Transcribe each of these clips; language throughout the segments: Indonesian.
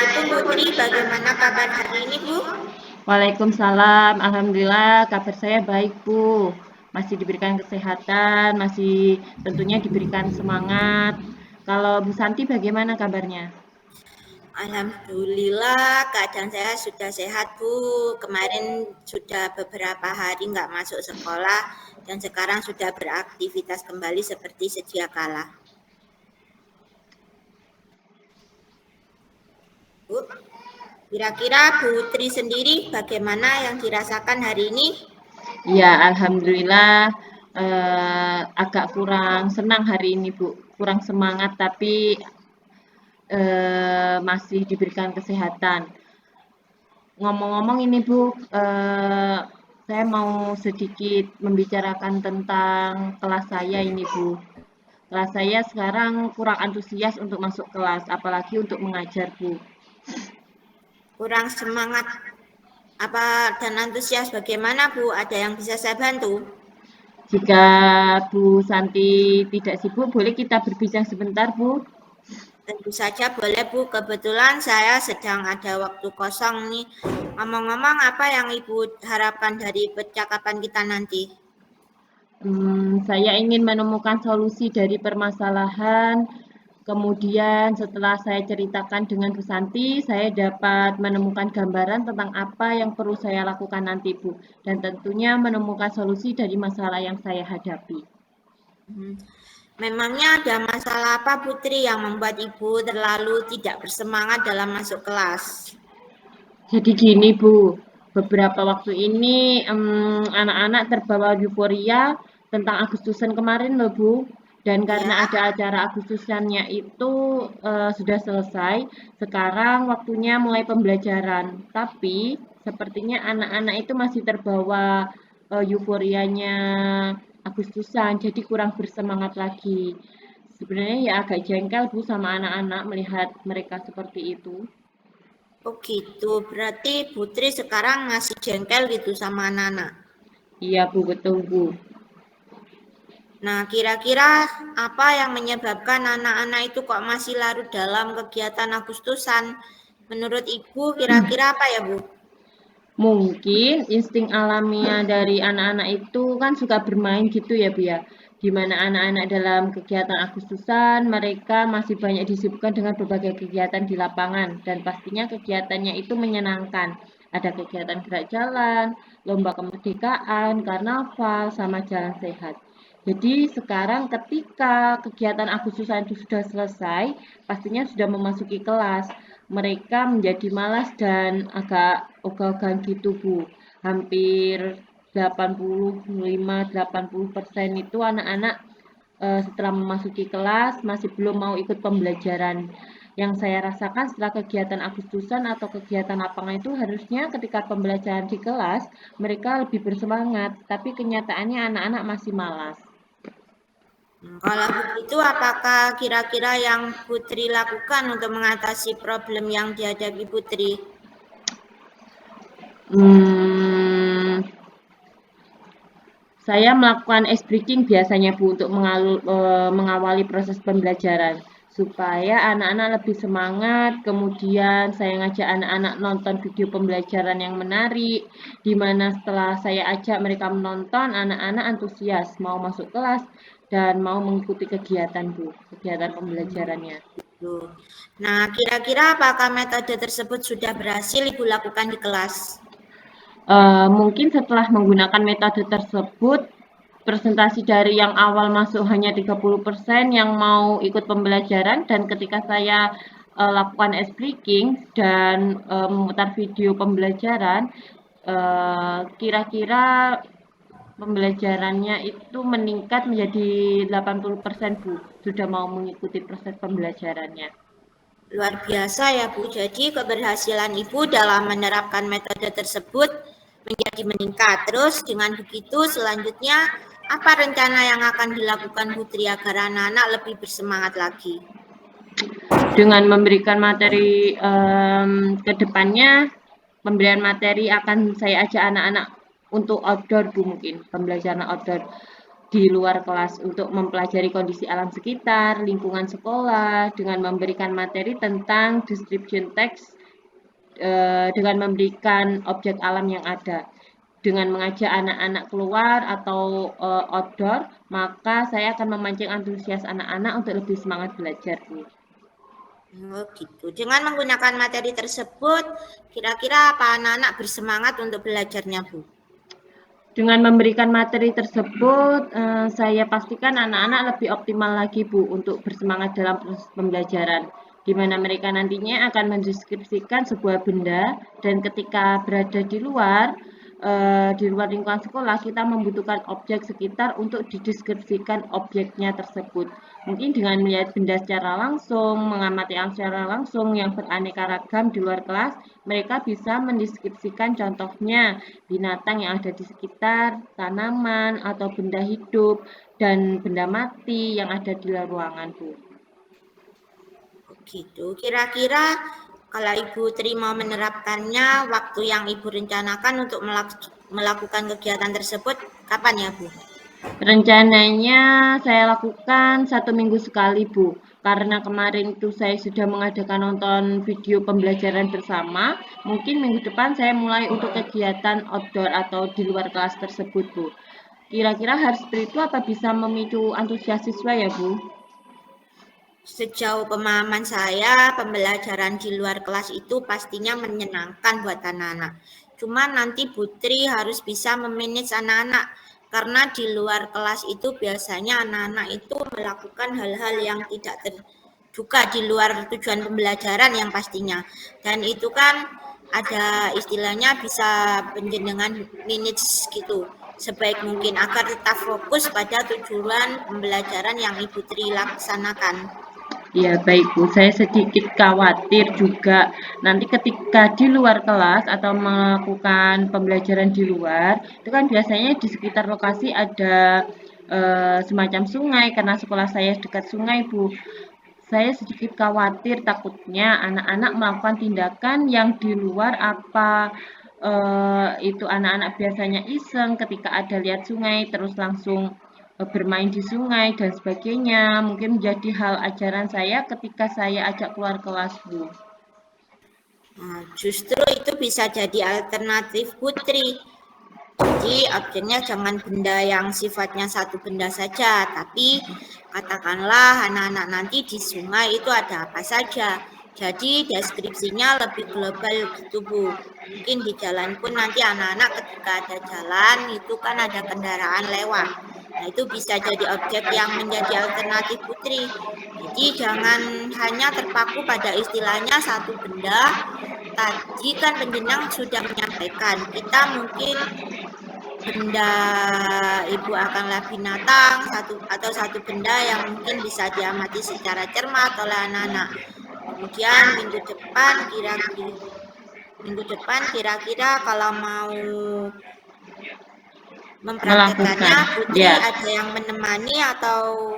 Assalamualaikum Putri, bagaimana kabar hari ini Bu? Waalaikumsalam, alhamdulillah kabar saya baik Bu. Masih diberikan kesehatan, masih tentunya diberikan semangat. Kalau Bu Santi bagaimana kabarnya? Alhamdulillah keadaan saya sudah sehat Bu. Kemarin sudah beberapa hari nggak masuk sekolah dan sekarang sudah beraktivitas kembali seperti sedia kala. Bu, kira-kira Putri sendiri bagaimana yang dirasakan hari ini? Ya, alhamdulillah agak kurang senang hari ini Bu. Kurang semangat tapi masih diberikan kesehatan. Ngomong-ngomong ini Bu, saya mau sedikit membicarakan tentang kelas saya ini Bu. Kelas saya sekarang kurang antusias untuk masuk kelas, apalagi untuk mengajar Bu. Kurang semangat apa dan antusias bagaimana Bu? Ada yang bisa saya bantu? Jika Bu Santi tidak sibuk, boleh kita berbincang sebentar Bu? Tentu saja boleh Bu, kebetulan saya sedang ada waktu kosong nih. Ngomong-ngomong apa yang Ibu harapkan dari percakapan kita nanti? Saya ingin menemukan solusi dari permasalahan. Kemudian setelah saya ceritakan dengan Bu Santi, saya dapat menemukan gambaran tentang apa yang perlu saya lakukan nanti Bu. Dan tentunya menemukan solusi dari masalah yang saya hadapi. Memangnya ada masalah apa Putri yang membuat Ibu terlalu tidak bersemangat dalam masuk kelas? Jadi gini Bu, beberapa waktu ini anak-anak terbawa euforia tentang Agustusan kemarin loh Bu. Dan karena Ya, ada acara Agustusannya itu sudah selesai, sekarang waktunya mulai pembelajaran. Tapi sepertinya anak-anak itu masih terbawa euforianya Agustusan, jadi kurang bersemangat lagi. Sebenarnya ya agak jengkel Bu sama anak-anak melihat mereka seperti itu. oh gitu. Berarti Putri sekarang masih jengkel gitu sama anak-anak. Iya Bu, betul Bu. Nah, kira-kira apa yang menyebabkan anak-anak itu kok masih larut dalam kegiatan Agustusan? Menurut Ibu, kira-kira apa ya, Bu? Mungkin insting alamiah dari anak-anak itu kan suka bermain gitu ya Bu ya. Di mana anak-anak dalam kegiatan Agustusan mereka masih banyak disibukkan dengan berbagai kegiatan di lapangan dan pastinya kegiatannya itu menyenangkan. Ada kegiatan gerak jalan, lomba kemerdekaan, karnaval, sama jalan sehat. Jadi sekarang ketika kegiatan Agustusan itu sudah selesai, pastinya sudah memasuki kelas. Mereka menjadi malas dan agak ogah-ogahan gitu, Bu. Hampir 85-80% itu anak-anak setelah memasuki kelas masih belum mau ikut pembelajaran. Yang saya rasakan setelah kegiatan Agustusan atau kegiatan lapangan itu harusnya ketika pembelajaran di kelas mereka lebih bersemangat, tapi kenyataannya anak-anak masih malas. Kalau begitu, apakah kira-kira yang Putri lakukan untuk mengatasi problem yang dihadapi Putri? Hmm, Saya melakukan ice breaking biasanya Bu untuk mengawali proses pembelajaran supaya anak-anak lebih semangat. Kemudian saya ngajak anak-anak nonton video pembelajaran yang menarik, di mana setelah saya ajak mereka menonton, anak-anak antusias mau masuk kelas dan mau mengikuti kegiatan Bu, kegiatan pembelajarannya. Nah, kira-kira apakah metode tersebut sudah berhasil Ibu lakukan di kelas? Mungkin setelah menggunakan metode tersebut, presentasi dari yang awal masuk hanya 30% yang mau ikut pembelajaran dan ketika saya lakukan ice breaking dan memutar video pembelajaran, kira-kira pembelajarannya itu meningkat menjadi 80% Bu, sudah mau mengikuti proses pembelajarannya. Luar biasa ya Bu, jadi keberhasilan Ibu dalam menerapkan metode tersebut menjadi meningkat. Terus dengan begitu selanjutnya apa rencana yang akan dilakukan Putri agar anak-anak lebih bersemangat lagi? Dengan memberikan materi ke depannya, pemberian materi akan saya ajak anak-anak untuk outdoor Bu mungkin, pembelajaran outdoor. di luar kelas untuk mempelajari kondisi alam sekitar, lingkungan sekolah, dengan memberikan materi tentang description text, dengan memberikan objek alam yang ada. Dengan mengajak anak-anak keluar atau outdoor, maka saya akan memancing antusias anak-anak untuk lebih semangat belajar, Bu. Oh, gitu. Dengan menggunakan materi tersebut, kira-kira apa anak-anak bersemangat untuk belajarnya, Bu? Dengan memberikan materi tersebut, saya pastikan anak-anak lebih optimal lagi, Bu, untuk bersemangat dalam proses pembelajaran, di mana mereka nantinya akan mendeskripsikan sebuah benda, dan ketika berada di luar lingkungan sekolah, kita membutuhkan objek sekitar untuk dideskripsikan objeknya tersebut. Mungkin dengan melihat benda secara langsung, mengamati alam secara langsung yang beraneka ragam di luar kelas, mereka bisa mendeskripsikan contohnya binatang yang ada di sekitar, tanaman, atau benda hidup, dan benda mati yang ada di luar ruangan, Bu. Gitu. Kira-kira kalau Ibu Tri mau menerapkannya, waktu yang Ibu rencanakan untuk melakukan kegiatan tersebut, kapan ya, Bu? Rencananya saya lakukan 1 minggu sekali, Bu. Karena kemarin itu saya sudah mengadakan nonton video pembelajaran bersama, mungkin minggu depan saya mulai untuk kegiatan outdoor atau di luar kelas tersebut, Bu. Kira-kira hal seperti itu apa bisa memicu antusias siswa ya, Bu? Sejauh pemahaman saya, pembelajaran di luar kelas itu pastinya menyenangkan buat anak-anak. Cuma nanti Putri harus bisa memanage anak-anak, karena di luar kelas itu biasanya anak-anak itu melakukan hal-hal yang tidak terduga di luar tujuan pembelajaran yang pastinya. Dan itu kan ada istilahnya bisa penjenengan manage gitu sebaik mungkin agar tetap fokus pada tujuan pembelajaran yang Ibu Tri laksanakan. Ya, baik Bu. Saya sedikit khawatir juga nanti ketika di luar kelas atau melakukan pembelajaran di luar, itu kan biasanya di sekitar lokasi ada semacam sungai karena sekolah saya dekat sungai, Bu. Saya sedikit khawatir takutnya anak-anak melakukan tindakan yang di luar apa itu anak-anak biasanya iseng ketika ada lihat sungai terus langsung bermain di sungai dan sebagainya. Mungkin menjadi hal ajaran saya ketika saya ajak keluar kelas, Bu. Nah, justru itu bisa jadi alternatif Putri. Jadi objeknya jangan benda yang sifatnya satu benda saja, tapi katakanlah anak-anak nanti di sungai itu ada apa saja. Jadi deskripsinya lebih global gitu, Bu. Mungkin di jalan pun nanti anak-anak ketika ada jalan itu kan ada kendaraan lewat. Nah, itu bisa jadi objek yang menjadi alternatif Putri. Jadi jangan hanya terpaku pada istilahnya satu benda. Tadi kan penjenang sudah menyampaikan, kita mungkin benda Ibu akanlah binatang satu benda yang mungkin bisa diamati secara cermat oleh anak-anak. Kemudian minggu depan kira-kira kalau mau mempraktekannya, Putri ya. ada yang menemani atau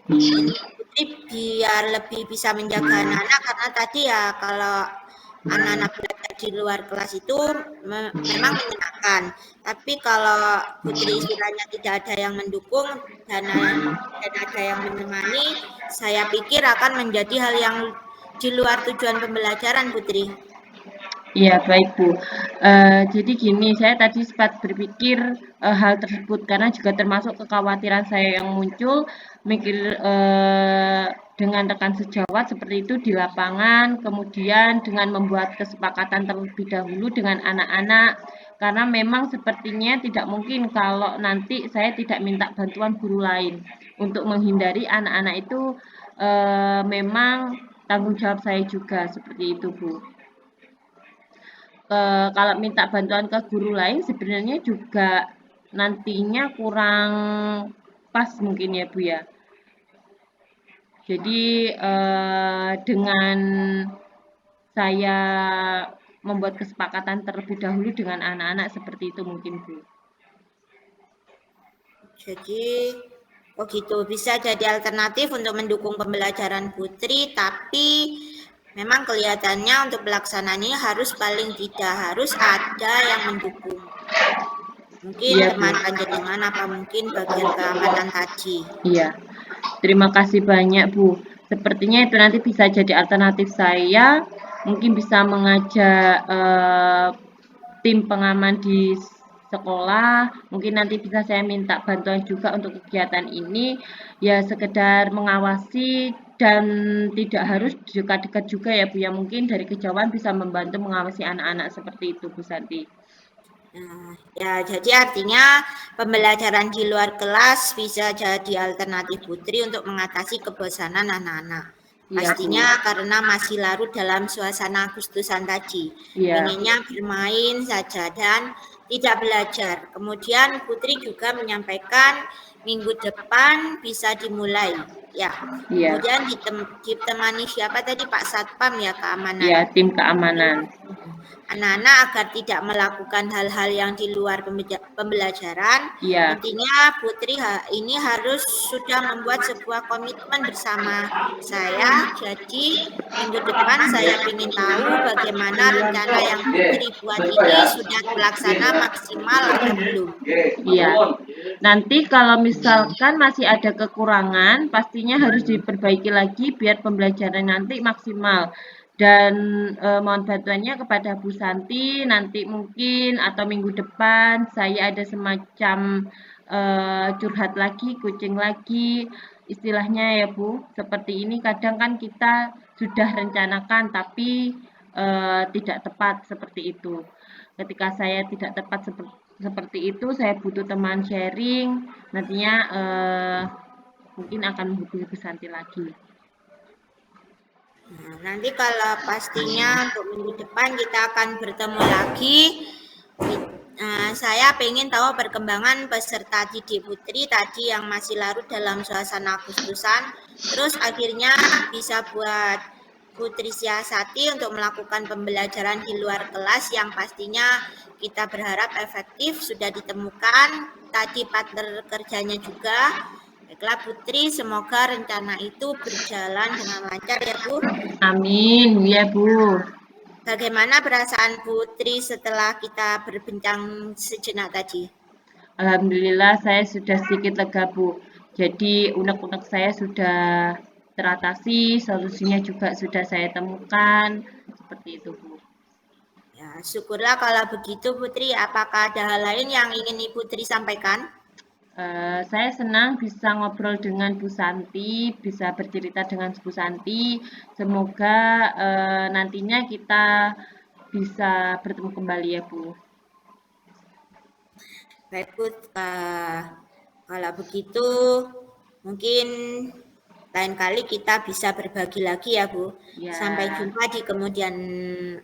Putri biar lebih bisa menjaga anak-anak, karena tadi ya kalau anak-anak belajar di luar kelas itu memang menyenangkan. Tapi kalau Putri istilahnya tidak ada yang mendukung dan ada yang menemani, saya pikir akan menjadi hal yang di luar tujuan pembelajaran, Putri. Iya, baik Bu. Jadi gini, saya tadi sempat berpikir hal tersebut karena juga termasuk kekhawatiran saya yang muncul mikir dengan rekan sejawat seperti itu di lapangan, kemudian dengan membuat kesepakatan terlebih dahulu dengan anak-anak, karena memang sepertinya tidak mungkin kalau nanti saya tidak minta bantuan guru lain untuk menghindari anak-anak itu memang tanggung jawab saya juga seperti itu, Bu. Kalau minta bantuan ke guru lain sebenarnya juga nantinya kurang pas mungkin ya Bu ya. Jadi dengan saya membuat kesepakatan terlebih dahulu dengan anak-anak seperti itu mungkin Bu. Jadi oh gitu, bisa jadi alternatif untuk mendukung pembelajaran Putri, tapi memang kelihatannya untuk pelaksanaannya harus paling tidak harus ada yang mendukung. Mungkin Iya, Bu. teman panjenengan apa mungkin bagian keamanan tadi. Iya. Terima kasih banyak, Bu. Sepertinya itu nanti bisa jadi alternatif saya. Mungkin bisa mengajak tim pengaman di sekolah. Mungkin nanti bisa saya minta bantuan juga untuk kegiatan ini. Ya, sekedar mengawasi dan tidak harus dekat-dekat juga ya, Bu. Ya, mungkin dari kejauhan bisa membantu mengawasi anak-anak seperti itu, Bu Santi. Nah, ya, jadi artinya pembelajaran di luar kelas bisa jadi alternatif Putri untuk mengatasi kebosanan anak-anak. Iya, Bu. Pastinya karena masih larut dalam suasana Agustusan tadi. Iya, Pengennya bermain saja dan tidak belajar. Kemudian Putri juga menyampaikan minggu depan bisa dimulai. Ya, iya, kemudian ditemani siapa tadi Pak Satpam ya keamanan. iya, tim keamanan. Anak-anak agar tidak melakukan hal-hal yang di luar pembelajaran. Iya, Intinya Putri ini harus sudah membuat sebuah komitmen bersama saya. Jadi minggu depan saya ingin tahu bagaimana rencana yang Putri buat ini sudah terlaksana maksimal atau belum. iya. Nanti kalau misalkan masih ada kekurangan, pastinya harus diperbaiki lagi biar pembelajaran nanti maksimal. Dan mohon bantuannya kepada Bu Santi, nanti mungkin atau minggu depan saya ada semacam curhat lagi, kucing lagi, istilahnya ya Bu. Seperti ini kadang kan kita sudah rencanakan tapi tidak tepat seperti itu. Ketika saya tidak tepat seperti itu, saya butuh teman sharing, nantinya mungkin akan menghubungi Bu Santi lagi. Nah, nanti kalau pastinya untuk minggu depan kita akan bertemu lagi. Saya pengen tahu perkembangan peserta didik Putri tadi yang masih larut dalam suasana Agustusan. Terus akhirnya bisa buat Putri siasati untuk melakukan pembelajaran di luar kelas yang pastinya kita berharap efektif sudah ditemukan. Tadi partner kerjanya juga. Baiklah Putri, semoga rencana itu berjalan dengan lancar ya Bu. Amin, ya Bu. Bagaimana perasaan Putri setelah kita berbincang sejenak tadi? Alhamdulillah saya sudah sedikit lega Bu. Jadi unek-unek saya sudah teratasi, solusinya juga sudah saya temukan, seperti itu Bu. Ya, syukurlah kalau begitu Putri. Apakah ada hal lain yang ingin Ibu Putri sampaikan? Saya senang bisa ngobrol dengan Bu Santi, bisa bercerita dengan Bu Santi. Semoga nantinya kita bisa bertemu kembali ya Bu. Baik Bu, kalau begitu mungkin lain kali kita bisa berbagi lagi ya Bu. Ya. Sampai jumpa di kemudian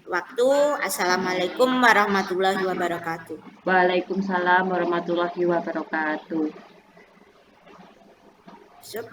waktu. Assalamualaikum warahmatullahi wabarakatuh. Waalaikumsalam warahmatullahi wabarakatuh. Sup.